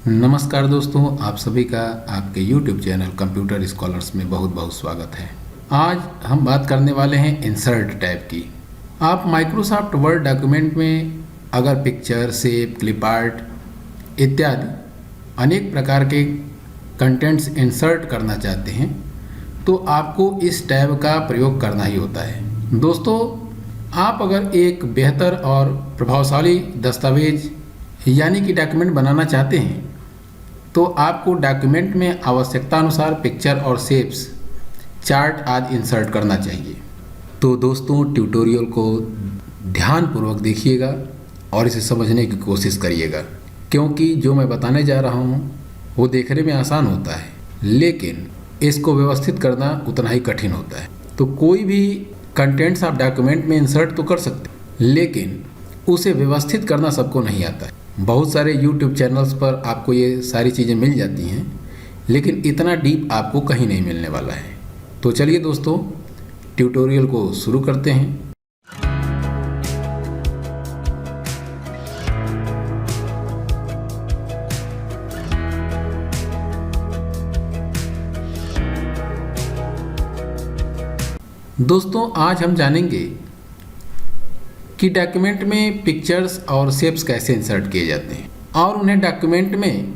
नमस्कार दोस्तों, आप सभी का आपके YouTube चैनल कंप्यूटर स्कॉलर्स में बहुत बहुत स्वागत है। आज हम बात करने वाले हैं इंसर्ट टैब की। आप माइक्रोसॉफ्ट वर्ड डॉक्यूमेंट में अगर पिक्चर, शेप, क्लिप आर्ट इत्यादि अनेक प्रकार के कंटेंट्स इंसर्ट करना चाहते हैं तो आपको इस टैब का प्रयोग करना ही होता है। दोस्तों, आप अगर एक बेहतर और प्रभावशाली दस्तावेज यानी कि डॉक्यूमेंट बनाना चाहते हैं तो आपको डॉक्यूमेंट में आवश्यकता अनुसार पिक्चर और शेप्स, चार्ट आदि इंसर्ट करना चाहिए। तो दोस्तों, ट्यूटोरियल को ध्यानपूर्वक देखिएगा और इसे समझने की कोशिश करिएगा, क्योंकि जो मैं बताने जा रहा हूँ वो देखने में आसान होता है लेकिन इसको व्यवस्थित करना उतना ही कठिन होता है। तो कोई भी कंटेंट्स आप डॉक्यूमेंट में इंसर्ट तो कर सकते हैं लेकिन उसे व्यवस्थित करना सबको नहीं आता है। बहुत सारे YouTube चैनल्स पर आपको ये सारी चीज़ें मिल जाती हैं लेकिन इतना डीप आपको कहीं नहीं मिलने वाला है। तो चलिए दोस्तों, ट्यूटोरियल को शुरू करते हैं। दोस्तों, आज हम जानेंगे कि डॉक्यूमेंट में पिक्चर्स और शेप्स कैसे इंसर्ट किए जाते हैं और उन्हें डॉक्यूमेंट में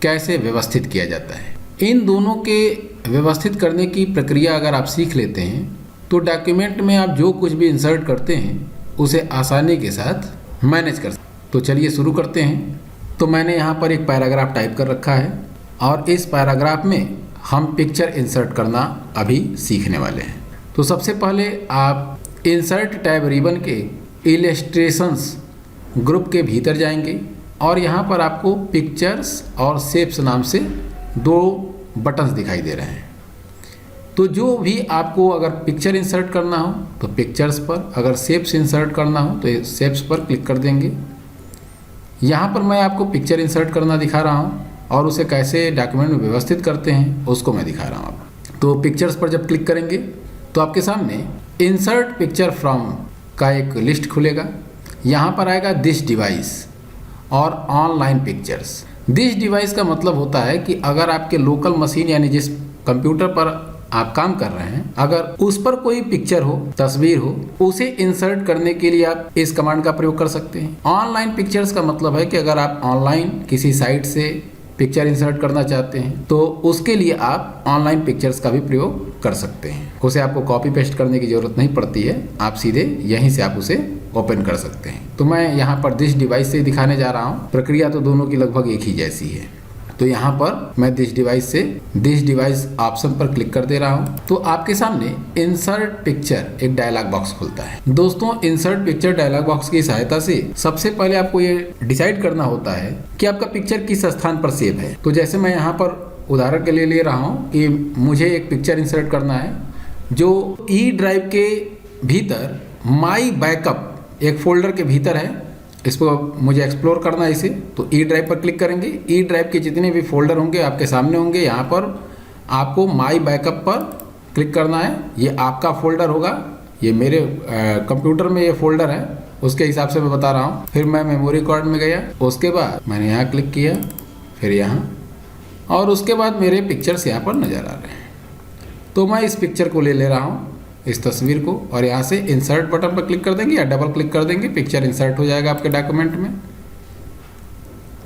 कैसे व्यवस्थित किया जाता है। इन दोनों के व्यवस्थित करने की प्रक्रिया अगर आप सीख लेते हैं तो डॉक्यूमेंट में आप जो कुछ भी इंसर्ट करते हैं उसे आसानी के साथ मैनेज कर सकते हैं। तो चलिए शुरू करते हैं। तो मैंने यहाँ पर एक पैराग्राफ टाइप कर रखा है और इस पैराग्राफ में हम पिक्चर इंसर्ट करना अभी सीखने वाले हैं। तो सबसे पहले आप इंसर्ट टैब रिबन के इलस्ट्रेशंस ग्रुप के भीतर जाएंगे और यहाँ पर आपको पिक्चर्स और शेप्स नाम से दो बटन्स दिखाई दे रहे हैं। तो जो भी आपको अगर पिक्चर इंसर्ट करना हो तो पिक्चर्स पर, अगर शेप्स इंसर्ट करना हो तो शेप्स पर क्लिक कर देंगे। यहाँ पर मैं आपको पिक्चर इंसर्ट करना दिखा रहा हूँ और उसे कैसे डॉक्यूमेंट में व्यवस्थित करते हैं उसको मैं दिखा रहा हूँ आपको। तो पिक्चर्स पर जब क्लिक करेंगे तो आपके सामने इंसर्ट पिक्चर फ्रॉम का एक लिस्ट खुलेगा। यहाँ पर आएगा दिस डिवाइस और ऑनलाइन पिक्चर्स। दिस डिवाइस का मतलब होता है कि अगर आपके लोकल मशीन यानी जिस कंप्यूटर पर आप काम कर रहे हैं अगर उस पर कोई पिक्चर हो, तस्वीर हो, उसे इंसर्ट करने के लिए आप इस कमांड का प्रयोग कर सकते हैं। ऑनलाइन पिक्चर्स का मतलब है कि अगर आप ऑनलाइन किसी साइट से पिक्चर इंसर्ट करना चाहते हैं तो उसके लिए आप ऑनलाइन पिक्चर्स का भी प्रयोग कर सकते हैं। उसे आपको कॉपी पेस्ट करने की ज़रूरत नहीं पड़ती है, आप सीधे यहीं से आप उसे ओपन कर सकते हैं। तो मैं यहाँ पर दिस डिवाइस से दिखाने जा रहा हूँ। प्रक्रिया तो दोनों की लगभग एक ही जैसी है। तो यहाँ पर मैं दिस डिवाइस से दिस डिवाइस ऑप्शन पर क्लिक कर दे रहा हूँ तो आपके सामने इंसर्ट पिक्चर एक डायलॉग बॉक्स खुलता है। दोस्तों, इंसर्ट पिक्चर डायलॉग बॉक्स की सहायता से सबसे पहले आपको ये डिसाइड करना होता है कि आपका पिक्चर किस स्थान पर सेव है। तो जैसे मैं यहाँ पर उदाहरण के लिए ले रहा हूँ कि मुझे एक पिक्चर इंसर्ट करना है जो ई ड्राइव के भीतर माई बैकअप एक फोल्डर के भीतर है। इसको मुझे एक्सप्लोर करना है इसे, तो ई ड्राइव पर क्लिक करेंगे। ई ड्राइव के जितने भी फोल्डर होंगे आपके सामने होंगे। यहाँ पर आपको माई बैकअप पर क्लिक करना है। ये आपका फोल्डर होगा, ये मेरे कंप्यूटर में ये फोल्डर है, उसके हिसाब से मैं बता रहा हूँ। फिर मैं मेमोरी कार्ड में गया, उसके बाद मैंने यहाँ क्लिक किया, फिर यहाँ, और उसके बाद मेरे पिक्चर्स यहाँ पर नज़र आ रहे हैं। तो मैं इस पिक्चर को ले रहा हूँ, इस तस्वीर को, और यहाँ से इंसर्ट बटन पर क्लिक कर देंगे या डबल क्लिक कर देंगे, पिक्चर इंसर्ट हो जाएगा आपके डॉक्यूमेंट में।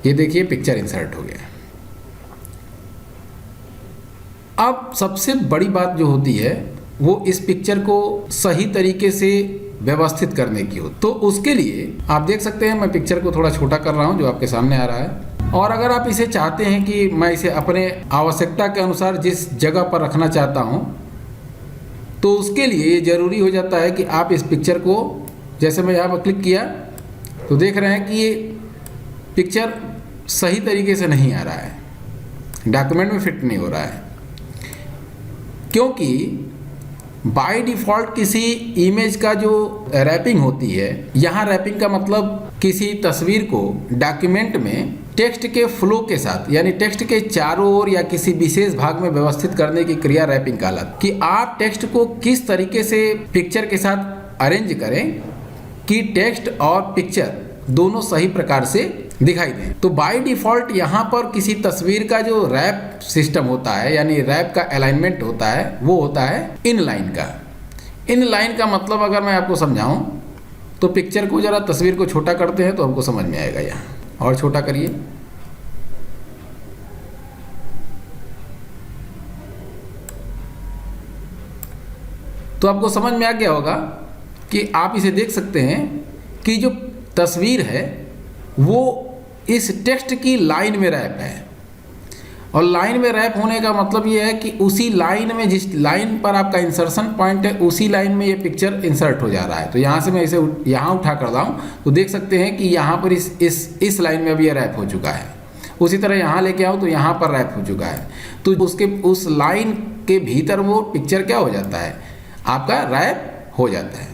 ये देखिए पिक्चर इंसर्ट हो गया। अब सबसे बड़ी बात जो होती है वो इस पिक्चर को सही तरीके से व्यवस्थित करने की हो। तो उसके लिए आप देख सकते हैं मैं पिक्चर को थोड़ा छोटा कर रहा हूँ जो आपके सामने आ रहा है। और अगर आप इसे चाहते हैं कि मैं इसे अपने आवश्यकता के अनुसार जिस जगह पर रखना चाहता हूँ तो उसके लिए ये ज़रूरी हो जाता है कि आप इस पिक्चर को, जैसे मैं यहाँ पर क्लिक किया तो देख रहे हैं कि ये पिक्चर सही तरीके से नहीं आ रहा है, डॉक्यूमेंट में फिट नहीं हो रहा है, क्योंकि बाय डिफ़ॉल्ट किसी इमेज का जो रैपिंग होती है, यहाँ रैपिंग का मतलब किसी तस्वीर को डॉक्यूमेंट में टेक्स्ट के फ्लो के साथ यानी टेक्स्ट के चारों ओर या किसी विशेष भाग में व्यवस्थित करने की क्रिया रैपिंग कहलाती है। कि आप टेक्स्ट को किस तरीके से पिक्चर के साथ अरेंज करें कि टेक्स्ट और पिक्चर दोनों सही प्रकार से दिखाई दें। तो बाय डिफ़ॉल्ट यहाँ पर किसी तस्वीर का जो रैप सिस्टम होता है, यानी रैप का अलाइनमेंट होता है, वो होता है इन लाइन का। इन लाइन का मतलब अगर मैं आपको समझाऊं तो पिक्चर को ज़रा, तस्वीर को छोटा करते हैं तो हमको समझ में आएगा। यहाँ और छोटा करिए, तो आपको समझ में आ गया होगा कि आप इसे देख सकते हैं कि जो तस्वीर है वो इस टेक्स्ट की लाइन में रैप है। और लाइन में रैप होने का मतलब ये है कि उसी लाइन में, जिस लाइन पर आपका इंसर्शन पॉइंट है, उसी लाइन में ये पिक्चर इंसर्ट हो जा रहा है। तो यहाँ से मैं इसे यहाँ उठा कर रहा हूँ तो देख सकते हैं कि यहाँ पर इस लाइन में अभी ये रैप हो चुका है। उसी तरह यहाँ लेके आओ तो यहाँ पर रैप हो चुका है। तो उस लाइन के भीतर वो पिक्चर क्या हो जाता है, आपका रैप हो जाता है।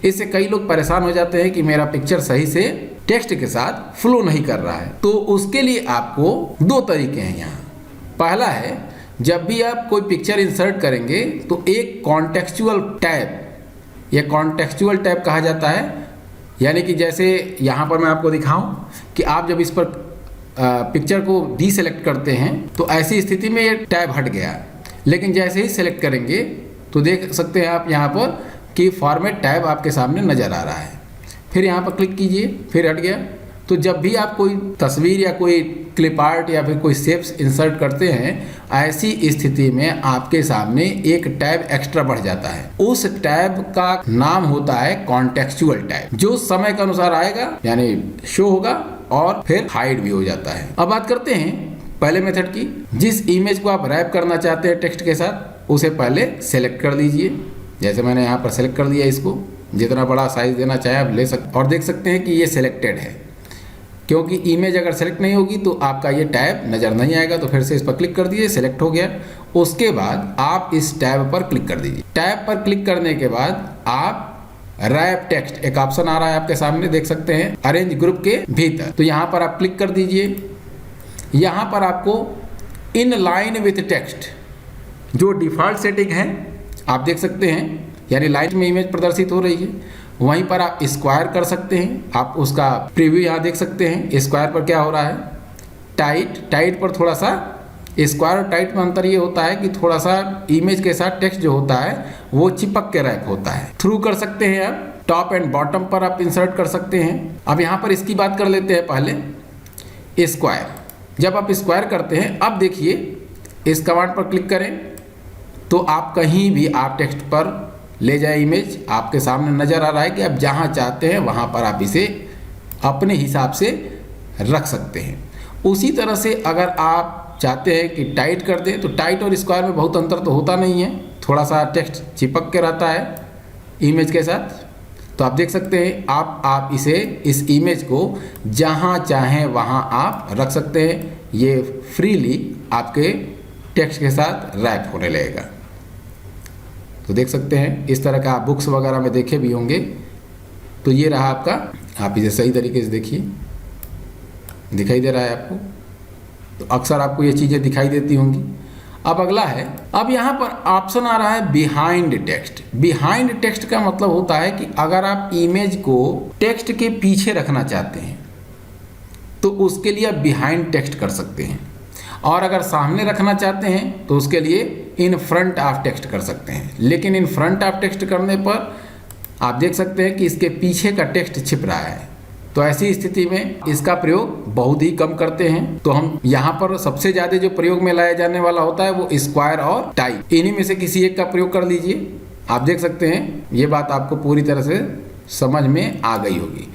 इससे कई लोग परेशान हो जाते हैं कि मेरा पिक्चर सही से टेक्स्ट के साथ फ्लो नहीं कर रहा है। तो उसके लिए आपको दो तरीके हैं यहाँ। पहला है, जब भी आप कोई पिक्चर इंसर्ट करेंगे तो एक कॉन्टेक्चुअल टैब, या कॉन्टेक्चुअल टैब कहा जाता है, यानी कि जैसे यहाँ पर मैं आपको दिखाऊं कि आप जब इस पर पिक्चर को डीसेलेक्ट करते हैं तो ऐसी स्थिति में ये टैब हट गया, लेकिन जैसे ही सेलेक्ट करेंगे तो देख सकते हैं आप यहाँ पर कि फॉर्मेट टैब आपके सामने नज़र आ रहा है। फिर यहाँ पर क्लिक कीजिए, फिर हट गया। तो जब भी आप कोई तस्वीर या कोई क्लिप आर्ट या फिर कोई शेप्स इंसर्ट करते हैं, ऐसी स्थिति में आपके सामने एक टैब एक्स्ट्रा बढ़ जाता है। उस टैब का नाम होता है कॉन्टेक्चुअल टैब, जो समय के अनुसार आएगा, यानी शो होगा और फिर हाइड भी हो जाता है। अब बात करते हैं पहले मेथड की। जिस इमेज को आप रैप करना चाहते हैं टेक्स्ट के साथ, उसे पहले सेलेक्ट कर लीजिए। जैसे मैंने यहाँ पर सेलेक्ट कर दिया, इसको जितना बड़ा साइज देना चाहे आप ले सकते, और देख सकते हैं कि ये सिलेक्टेड है, क्योंकि इमेज अगर सेलेक्ट नहीं होगी तो आपका ये टैब नज़र नहीं आएगा। तो फिर से इस पर क्लिक कर दीजिए, सेलेक्ट हो गया। उसके बाद आप इस टैब पर क्लिक कर दीजिए। टैब पर क्लिक करने के बाद आप रैप टेक्स्ट, एक ऑप्शन आ रहा है आपके सामने, देख सकते हैं अरेंज ग्रुप के भीतर। तो यहाँ पर आप क्लिक कर दीजिए। यहाँ पर आपको इन लाइन विथ टेक्स्ट, जो डिफ़ॉल्ट सेटिंग है आप देख सकते हैं, यानी लाइट में इमेज प्रदर्शित हो रही है, वहीं पर आप स्क्वायर कर सकते हैं। आप उसका प्रीव्यू यहाँ देख सकते हैं। स्क्वायर पर क्या हो रहा है, टाइट पर थोड़ा सा, स्क्वायर और टाइट में अंतर ये होता है कि थोड़ा सा इमेज के साथ टेक्स्ट जो होता है वो चिपक के रैप होता है। थ्रू कर सकते हैं आप, टॉप एंड बॉटम पर आप इंसर्ट कर सकते हैं। अब यहाँ पर इसकी बात कर लेते हैं पहले। स्क्वायर, जब आप स्क्वायर करते हैं, अब देखिए इस कमांड पर क्लिक करें तो आप कहीं भी आप टेक्स्ट पर ले जाए इमेज, आपके सामने नज़र आ रहा है कि आप जहाँ चाहते हैं वहाँ पर आप इसे अपने हिसाब से रख सकते हैं। उसी तरह से अगर आप चाहते हैं कि टाइट कर दें, तो टाइट और स्क्वायर में बहुत अंतर तो होता नहीं है, थोड़ा सा टेक्स्ट चिपक के रहता है इमेज के साथ। तो आप देख सकते हैं आप इसे, इस इमेज को जहाँ चाहें वहाँ आप रख सकते हैं। ये फ्रीली आपके टेक्स्ट के साथ रैप होने लगेगा। तो देख सकते हैं इस तरह का आप बुक्स वगैरह में देखे भी होंगे। तो ये रहा आपका, आप इसे सही तरीके से देखिए, दिखाई दे रहा है आपको। तो अक्सर आपको ये चीज़ें दिखाई देती होंगी। अब अगला है, अब यहाँ पर ऑप्शन आ रहा है बिहाइंड टेक्स्ट। बिहाइंड टेक्स्ट का मतलब होता है कि अगर आप इमेज को टेक्स्ट के पीछे रखना चाहते हैं तो उसके लिए आप बिहाइंड टेक्स्ट कर सकते हैं, और अगर सामने रखना चाहते हैं तो उसके लिए इन फ्रंट ऑफ टेक्स्ट कर सकते हैं। लेकिन इन फ्रंट ऑफ टेक्स्ट करने पर आप देख सकते हैं कि इसके पीछे का टेक्स्ट छिप रहा है। तो ऐसी स्थिति में इसका प्रयोग बहुत ही कम करते हैं। तो हम यहाँ पर सबसे ज़्यादा जो प्रयोग में लाया जाने वाला होता है वो स्क्वायर और टाइप, इन्हीं में से किसी एक का प्रयोग कर लीजिए। आप देख सकते हैं ये बात आपको पूरी तरह से समझ में आ गई होगी।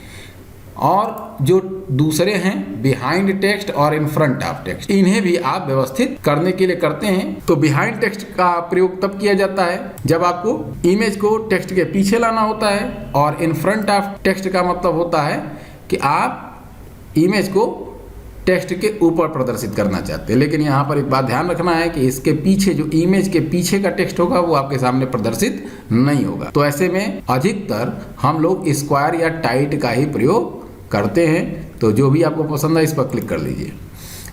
और जो दूसरे हैं बिहाइंड टेक्स्ट और इन फ्रंट ऑफ टेक्स्ट, इन्हें भी आप व्यवस्थित करने के लिए करते हैं। तो बिहाइंड टेक्स्ट का प्रयोग तब किया जाता है जब आपको इमेज को टेक्स्ट के पीछे लाना होता है, और इन फ्रंट ऑफ टेक्स्ट का मतलब होता है कि आप इमेज को टेक्स्ट के ऊपर प्रदर्शित करना चाहते हैं। लेकिन यहाँ पर एक बात ध्यान रखना है कि इसके पीछे, जो इमेज के पीछे का टेक्स्ट होगा वो आपके सामने प्रदर्शित नहीं होगा। तो ऐसे में अधिकतर हम लोग स्क्वायर या टाइट का ही प्रयोग करते हैं। तो जो भी आपको पसंद है इस पर क्लिक कर लीजिए।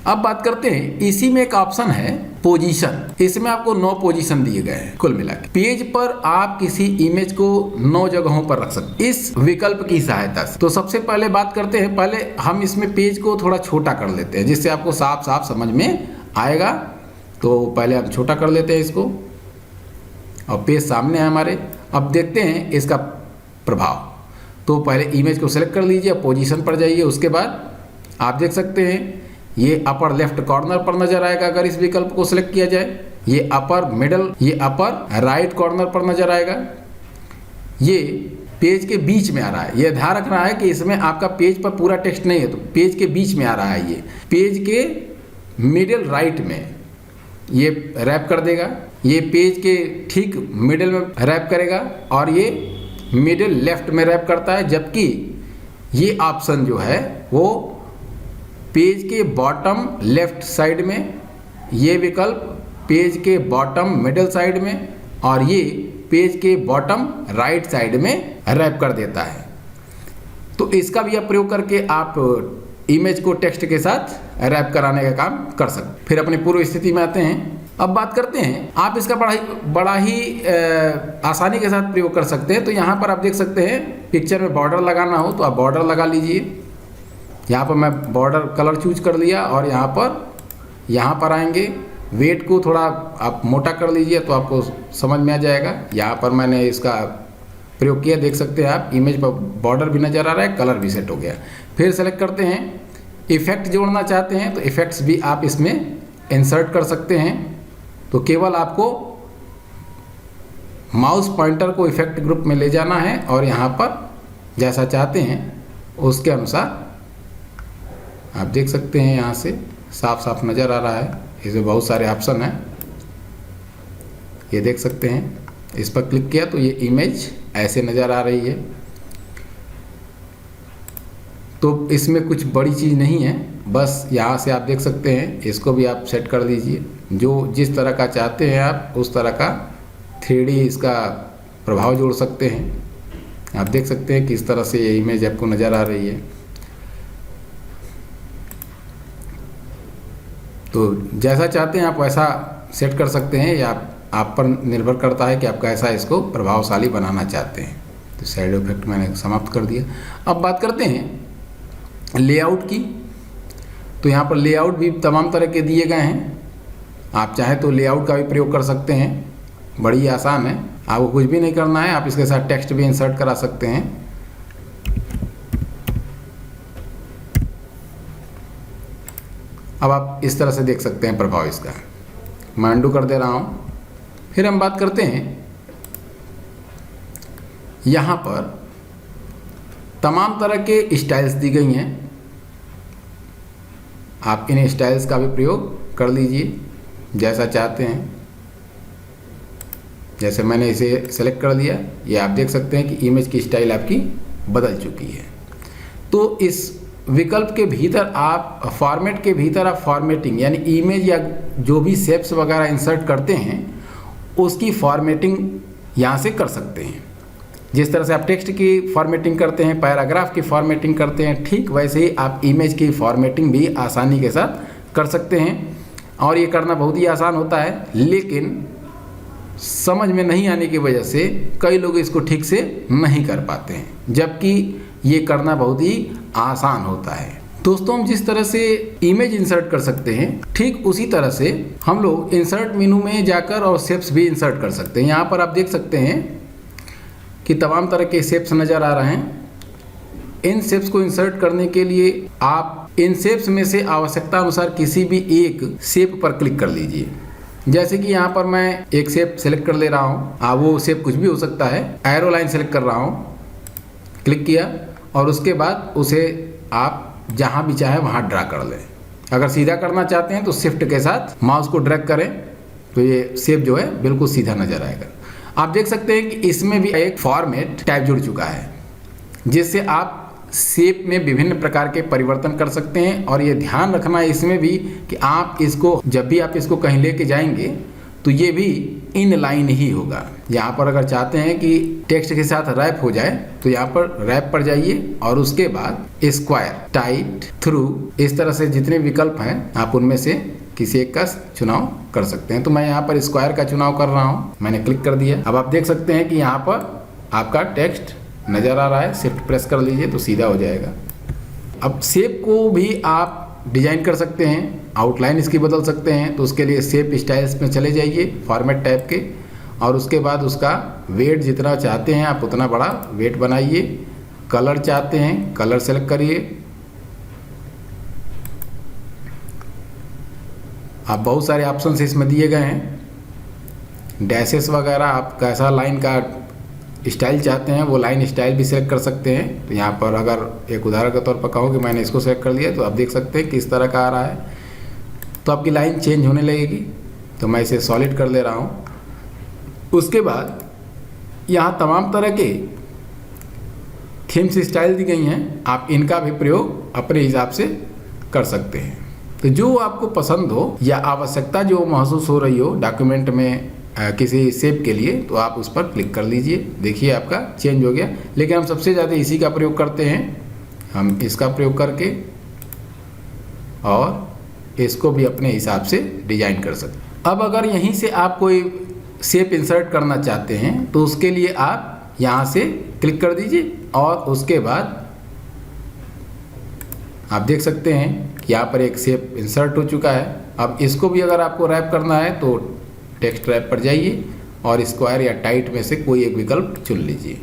अब बात करते हैं, इसी में एक ऑप्शन है पोजीशन। इसमें आपको 9 पोजीशन दिए गए हैं कुल मिला के। पेज पर आप किसी इमेज को 9 जगहों पर रख सकते हैं इस विकल्प की सहायता से। तो सबसे पहले बात करते हैं, पहले हम इसमें पेज को थोड़ा छोटा कर लेते हैं जिससे आपको साफ साफ समझ में आएगा। तो पहले हम छोटा कर लेते हैं इसको और पेज सामने है हमारे। अब देखते हैं इसका प्रभाव। तो पहले इमेज को सेलेक्ट कर लीजिए, पोजीशन पर जाइए। उसके बाद आप देख सकते हैं ये अपर लेफ्ट कॉर्नर पर नजर आएगा अगर इस विकल्प को सिलेक्ट किया जाए। ये अपर मिडल, ये अपर राइट कॉर्नर पर नजर आएगा। ये पेज के बीच में आ रहा है। ये ध्यान रखना है कि इसमें आपका पेज पर पूरा टेक्स्ट नहीं है, तो पेज के बीच में आ रहा है। ये पेज के मिडिल राइट में ये रैप कर देगा, ये पेज के ठीक मिडिल में रैप करेगा और ये मिडिल लेफ्ट में रैप करता है। जबकि ये ऑप्शन जो है वो पेज के बॉटम लेफ्ट साइड में, ये विकल्प पेज के बॉटम मिडिल साइड में और ये पेज के बॉटम राइट साइड में रैप कर देता है। तो इसका भी आप प्रयोग करके आप इमेज को टेक्स्ट के साथ रैप कराने का काम कर सकते। फिर अपनी पूर्व स्थिति में आते हैं। अब बात करते हैं, आप इसका बड़ा ही आसानी के साथ प्रयोग कर सकते हैं। तो यहाँ पर आप देख सकते हैं, पिक्चर में बॉर्डर लगाना हो तो आप बॉर्डर लगा लीजिए। यहाँ पर मैं बॉर्डर कलर चूज कर लिया और यहाँ पर आएंगे। वेट को थोड़ा आप मोटा कर लीजिए तो आपको समझ में आ जाएगा। यहाँ पर मैंने इसका प्रयोग किया, देख सकते हैं आप। इमेज पर बॉर्डर भी नज़र आ रहा है, कलर भी सेट हो गया। फिर सेलेक्ट करते हैं, इफ़ेक्ट जोड़ना चाहते हैं तो इफ़ेक्ट्स भी आप इसमें इंसर्ट कर सकते हैं। तो केवल आपको माउस पॉइंटर को इफ़ेक्ट ग्रुप में ले जाना है और यहाँ पर जैसा चाहते हैं उसके अनुसार आप देख सकते हैं। यहाँ से साफ साफ नज़र आ रहा है। इसमें बहुत सारे ऑप्शन हैं, ये देख सकते हैं। इस पर क्लिक किया तो ये इमेज ऐसे नज़र आ रही है। तो इसमें कुछ बड़ी चीज़ नहीं है, बस यहाँ से आप देख सकते हैं। इसको भी आप सेट कर दीजिए, जो जिस तरह का चाहते हैं आप उस तरह का 3D इसका प्रभाव जोड़ सकते हैं। आप देख सकते हैं किस तरह से ये इमेज आपको नज़र आ रही है। तो जैसा चाहते हैं आप वैसा सेट कर सकते हैं, या आप पर निर्भर करता है कि आप कैसा इसको प्रभावशाली बनाना चाहते हैं। तो शैडो इफेक्ट मैंने समाप्त कर दिया। अब बात करते हैं लेआउट की। तो यहाँ पर लेआउट भी तमाम तरह के दिए गए हैं। आप चाहें तो लेआउट का भी प्रयोग कर सकते हैं, बड़ी आसान है। आपको कुछ भी नहीं करना है, आप इसके साथ टेक्स्ट भी इंसर्ट करा सकते हैं। अब आप इस तरह से देख सकते हैं प्रभाव इसका। मैं अनडू कर दे रहा हूँ। फिर हम बात करते हैं, यहाँ पर तमाम तरह के स्टाइल्स दी गई हैं। आप इन स्टाइल्स का भी प्रयोग कर लीजिए जैसा चाहते हैं। जैसे मैंने इसे सेलेक्ट कर लिया, ये आप देख सकते हैं कि इमेज की स्टाइल आपकी बदल चुकी है। तो इस विकल्प के भीतर आप फॉर्मेट के भीतर आप फॉर्मेटिंग यानी इमेज या जो भी शेप्स वगैरह इंसर्ट करते हैं उसकी फॉर्मेटिंग यहाँ से कर सकते हैं। जिस तरह से आप टेक्स्ट की फॉर्मेटिंग करते हैं, पैराग्राफ की फॉर्मेटिंग करते हैं, ठीक वैसे ही आप इमेज की फॉर्मेटिंग भी आसानी के साथ कर सकते हैं। और ये करना बहुत ही आसान होता है, लेकिन समझ में नहीं आने की वजह से कई लोग इसको ठीक से नहीं कर पाते हैं, जबकि ये करना बहुत ही आसान होता है। दोस्तों, हम जिस तरह से इमेज इंसर्ट कर सकते हैं, ठीक उसी तरह से हम लोग इंसर्ट मेनू में जाकर और शेप्स भी इंसर्ट कर सकते हैं। यहाँ पर आप देख सकते हैं कि तमाम तरह के शेप्स नज़र आ रहे हैं। इन शेप्स को इंसर्ट करने के लिए आप इन शेप्स में से आवश्यकता अनुसार किसी भी एक शेप पर क्लिक कर लीजिए। जैसे कि यहाँ पर मैं एक शेप सेलेक्ट कर ले रहा हूँ। वो शेप कुछ भी हो सकता है। एरो लाइन सेलेक्ट कर रहा हूँ, क्लिक किया और उसके बाद उसे आप जहाँ भी चाहे वहाँ ड्रा कर लें। अगर सीधा करना चाहते हैं तो शिफ्ट के साथ माउस को ड्रैग करें तो ये शेप जो है बिल्कुल सीधा नजर आएगा। आप देख सकते हैं कि इसमें भी एक फॉर्मेट टाइप जुड़ चुका है, जिससे आप शेप में विभिन्न प्रकार के परिवर्तन कर सकते हैं। और ये ध्यान रखना है इसमें भी कि आप इसको जब भी आप इसको कहीं लेके जाएंगे तो ये भी इन लाइन ही होगा। यहाँ पर अगर चाहते हैं कि टेक्स्ट के साथ रैप हो जाए तो यहाँ पर रैप पर जाइए और उसके बाद स्क्वायर, टाइट, थ्रू, इस तरह से जितने विकल्प हैं आप उनमें से किसी एक का चुनाव कर सकते हैं। तो मैं यहाँ पर स्क्वायर का चुनाव कर रहा हूँ, मैंने क्लिक कर दिया। अब आप देख सकते हैं कि यहाँ पर आपका टेक्स्ट नज़र आ रहा है। शिफ्ट प्रेस कर लीजिए तो सीधा हो जाएगा। अब शेप को भी आप डिजाइन कर सकते हैं, आउटलाइन इसकी बदल सकते हैं। तो उसके लिए शेप स्टाइल्स में चले जाइए, फॉर्मेट टाइप के, और उसके बाद उसका वेट जितना चाहते हैं आप उतना बड़ा वेट बनाइए। कलर चाहते हैं, कलर सेलेक्ट करिए। आप बहुत सारे ऑप्शंस इसमें दिए गए हैं, डैशेस वगैरह, आप कैसा लाइन का स्टाइल चाहते हैं वो लाइन स्टाइल भी सेलेक्ट कर सकते हैं। तो यहाँ पर अगर एक उदाहरण के तौर पर कहूँ कि मैंने इसको सेलेक्ट कर लिया तो आप देख सकते हैं किस तरह का आ रहा है, तो आपकी लाइन चेंज होने लगेगी। तो मैं इसे सॉलिड कर ले रहा हूँ। उसके बाद यहाँ तमाम तरह के थीम्स स्टाइल दी गई हैं, आप इनका भी प्रयोग अपने हिसाब से कर सकते हैं। तो जो आपको पसंद हो या आवश्यकता जो महसूस हो रही हो डॉक्यूमेंट में किसी शेप के लिए, तो आप उस पर क्लिक कर लीजिए। देखिए आपका चेंज हो गया। लेकिन हम सबसे ज़्यादा इसी का प्रयोग करते हैं, हम इसका प्रयोग करके और इसको भी अपने हिसाब से डिजाइन कर सकते हैं। अब अगर यहीं से आप कोई शेप इंसर्ट करना चाहते हैं तो उसके लिए आप यहाँ से क्लिक कर दीजिए और उसके बाद आप देख सकते हैं कि यहाँ पर एक शेप इंसर्ट हो चुका है। अब इसको भी अगर आपको रैप करना है तो टेक्स्ट रैप पर जाइए और स्क्वायर या टाइट में से कोई एक विकल्प चुन लीजिए।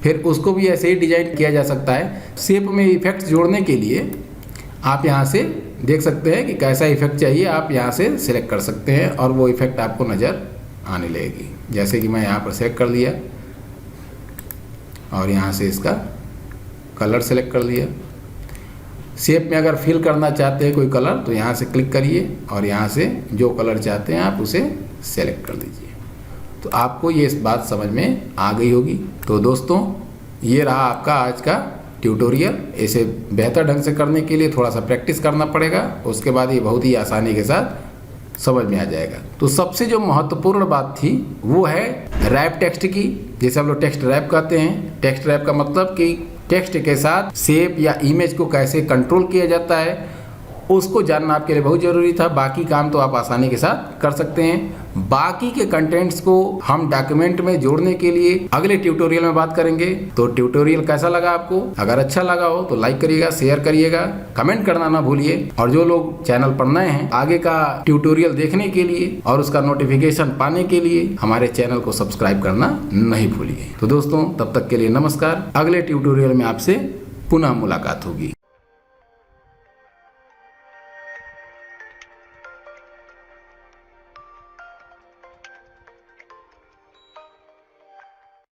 फिर उसको भी ऐसे ही डिजाइन किया जा सकता है। शेप में इफेक्ट जोड़ने के लिए आप यहाँ से देख सकते हैं कि कैसा इफेक्ट चाहिए, आप यहाँ से सिलेक्ट कर सकते हैं और वो इफेक्ट आपको नज़र आने लगेगी। जैसे कि मैं यहाँ पर सेलेक्ट कर लिया और यहाँ से इसका कलर सेलेक्ट कर लिया। शेप में अगर फिल करना चाहते हैं कोई कलर तो यहाँ से क्लिक करिए और यहाँ से जो कलर चाहते हैं आप उसे सेलेक्ट कर लीजिए। तो आपको ये इस बात समझ में आ गई होगी। तो दोस्तों ये रहा आपका आज का ट्यूटोरियल। इसे बेहतर ढंग से करने के लिए थोड़ा सा प्रैक्टिस करना पड़ेगा, उसके बाद ये बहुत ही आसानी के साथ समझ में आ जाएगा। तो सबसे जो महत्वपूर्ण बात थी वो है रैप टेक्स्ट की, जिसे हम लोग टेक्स्ट रैप कहते हैं। टेक्स्ट रैप का मतलब कि टेक्स्ट के साथ शेप या इमेज को कैसे कंट्रोल किया जाता है उसको जानना आपके लिए बहुत ज़रूरी था। बाकी काम तो आप आसानी के साथ कर सकते हैं। बाकी के कंटेंट्स को हम डॉक्यूमेंट में जोड़ने के लिए अगले ट्यूटोरियल में बात करेंगे। तो ट्यूटोरियल कैसा लगा आपको? अगर अच्छा लगा हो तो लाइक करिएगा, शेयर करिएगा, कमेंट करना ना भूलिए। और जो लोग चैनल पर नए हैं, आगे का ट्यूटोरियल देखने के लिए और उसका नोटिफिकेशन पाने के लिए हमारे चैनल को सब्सक्राइब करना नहीं भूलिए। तो दोस्तों तब तक के लिए नमस्कार। अगले ट्यूटोरियल में आपसे पुनः मुलाकात होगी।